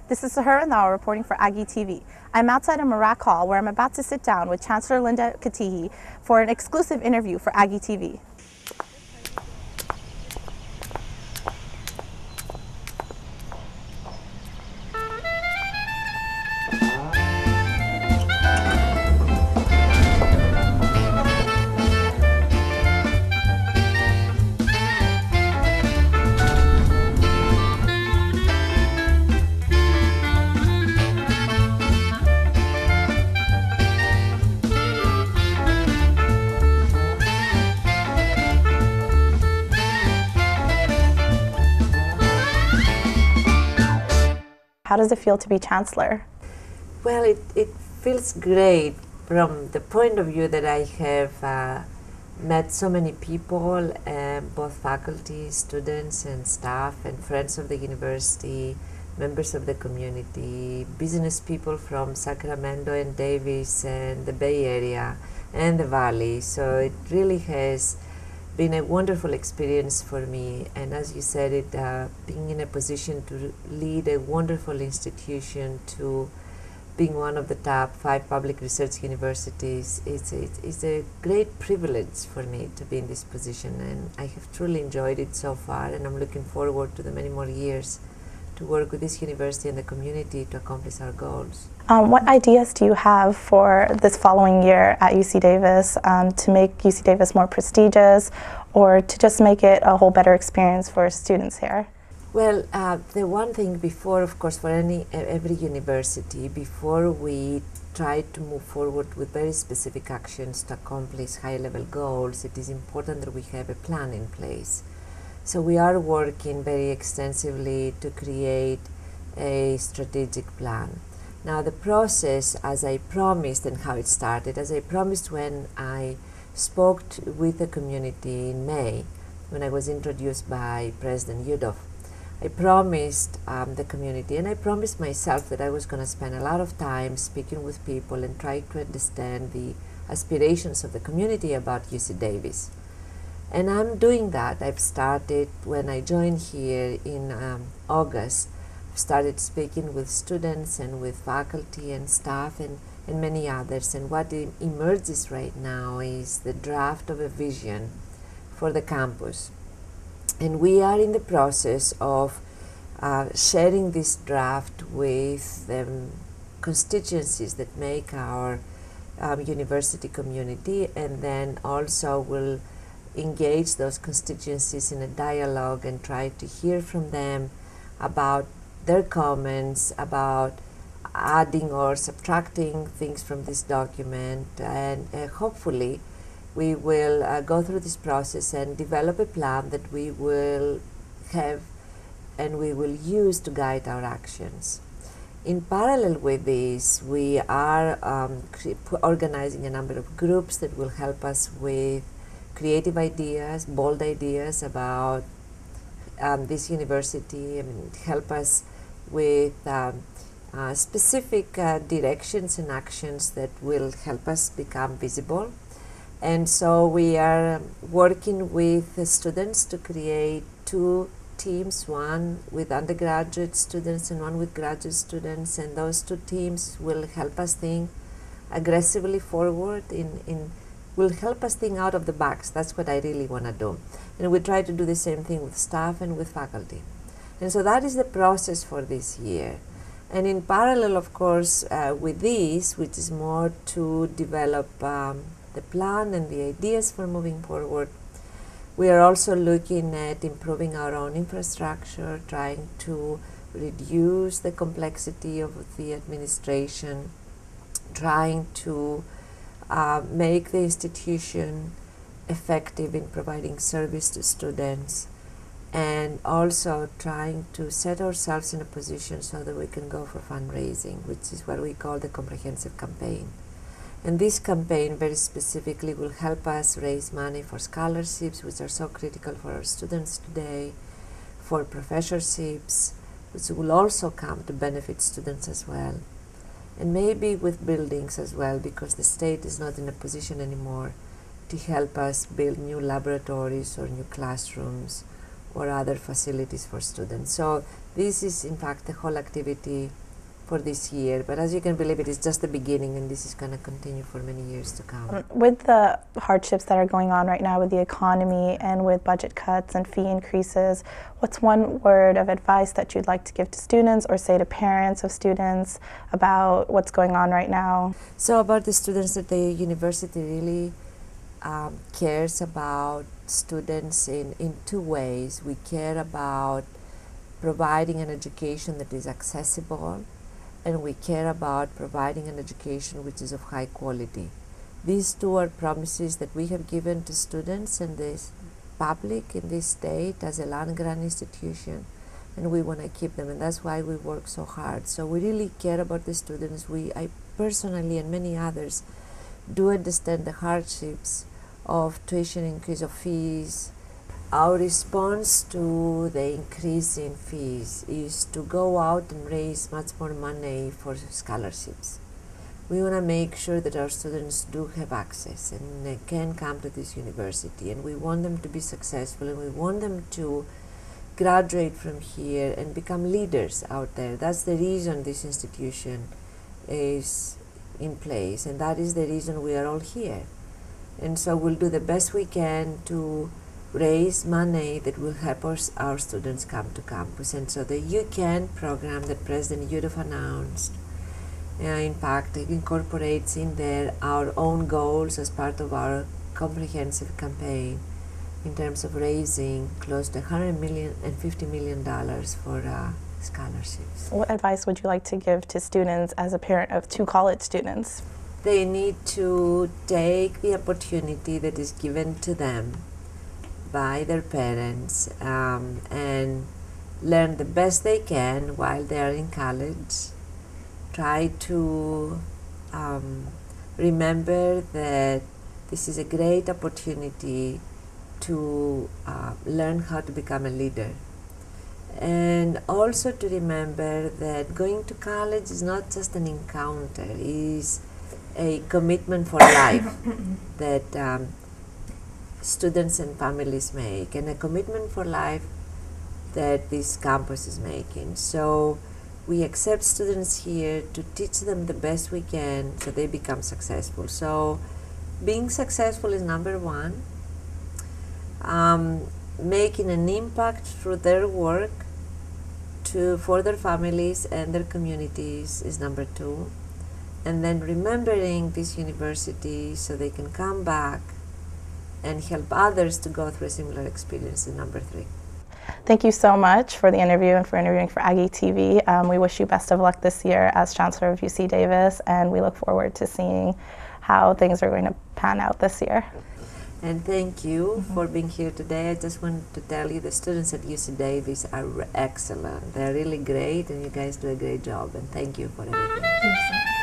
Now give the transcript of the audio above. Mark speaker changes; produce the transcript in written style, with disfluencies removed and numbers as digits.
Speaker 1: This is Sahara Now reporting for Aggie TV. I'm outside of Marak Hall where I'm about to sit down with Chancellor Linda Katihi for an exclusive interview for Aggie TV. How does it feel to be Chancellor?
Speaker 2: Well, it feels great from the point of view that I have met so many people, both faculty, students and staff and friends of the university, members of the community, business people from Sacramento and Davis and the Bay Area and the Valley. So it really has been a wonderful experience for me, and as you said, being in a position to lead a wonderful institution, to being one of the top 5 public research universities, it's a great privilege for me to be in this position, and I have truly enjoyed it so far, and I'm looking forward to the many more years to work with this university and the community to accomplish our goals.
Speaker 1: What ideas do you have for this following year at UC Davis to make UC Davis more prestigious, or to just make it a whole better experience for students here?
Speaker 2: Well, the one thing before, of course, for every university, before we try to move forward with very specific actions to accomplish high-level goals, it is important that we have a plan in place. So we are working very extensively to create a strategic plan. Now the process, as I promised, and how it started, as I promised when I spoke with the community in May, when I was introduced by President Yudof, I promised the community, and I promised myself, that I was going to spend a lot of time speaking with people and try to understand the aspirations of the community about UC Davis. And I'm doing that. I've started, when I joined here in August, I've started speaking with students and with faculty and staff and many others. And what emerges right now is the draft of a vision for the campus. And we are in the process of sharing this draft with the constituencies that make our university community, and then also will engage those constituencies in a dialogue and try to hear from them about their comments, about adding or subtracting things from this document, and hopefully we will go through this process and develop a plan that we will have and we will use to guide our actions. In parallel with this, we are organizing a number of groups that will help us with creative ideas, bold ideas about this university, and help us with specific directions and actions that will help us become visible. And so we are working with the students to create 2 teams, one with undergraduate students and one with graduate students, and those 2 teams will help us think aggressively forward will help us think out of the box. That's what I really want to do. And we try to do the same thing with staff and with faculty. And so that is the process for this year. And in parallel, of course, with this, which is more to develop the plan and the ideas for moving forward, we are also looking at improving our own infrastructure, trying to reduce the complexity of the administration, trying to make the institution effective in providing service to students, and also trying to set ourselves in a position so that we can go for fundraising, which is what we call the comprehensive campaign. And this campaign very specifically will help us raise money for scholarships, which are so critical for our students today, for professorships, which will also come to benefit students as well, and maybe with buildings as well, because the state is not in a position anymore to help us build new laboratories or new classrooms or other facilities for students. So this is in fact the whole activity for this year, but as you can believe, it is just the beginning, and this is going to continue for many years to come.
Speaker 1: With the hardships that are going on right now with the economy and with budget cuts and fee increases, what's one word of advice that you'd like to give to students or say to parents of students about what's going on right now?
Speaker 2: So about the students, that the university really cares about students in two ways. We care about providing an education that is accessible, and we care about providing an education which is of high quality. These two are promises that we have given to students and the public in this state as a land-grant institution, and we want to keep them, and that's why we work so hard. So we really care about the students. I personally and many others do understand the hardships of tuition increase of fees. Our response to the increase in fees is to go out and raise much more money for scholarships. We want to make sure that our students do have access and they can come to this university, and we want them to be successful, and we want them to graduate from here and become leaders out there. That's the reason this institution is in place, and that is the reason we are all here. And so we'll do the best we can to raise money that will help our students come to campus. And so the You Can program that President Yudov announced, in fact, it incorporates in there our own goals as part of our comprehensive campaign in terms of raising close to $150 million for scholarships.
Speaker 1: What advice would you like to give to students as a parent of two college students?
Speaker 2: They need to take the opportunity that is given to them by their parents and learn the best they can while they are in college. Try to remember that this is a great opportunity to learn how to become a leader. And also to remember that going to college is not just an encounter, it is a commitment for life that students and families make, and a commitment for life that this campus is making. So we accept students here to teach them the best we can so they become successful. So being successful is number one. Making an impact through their work for their families and their communities is number two. And then remembering this university so they can come back and help others to go through a similar experience is number three.
Speaker 1: Thank you so much for the interview and for interviewing for Aggie TV. We wish you best of luck this year as Chancellor of UC Davis, and we look forward to seeing how things are going to pan out this year.
Speaker 2: And thank you for being here today. I just wanted to tell you the students at UC Davis are excellent. They're really great, and you guys do a great job, and thank you for everything.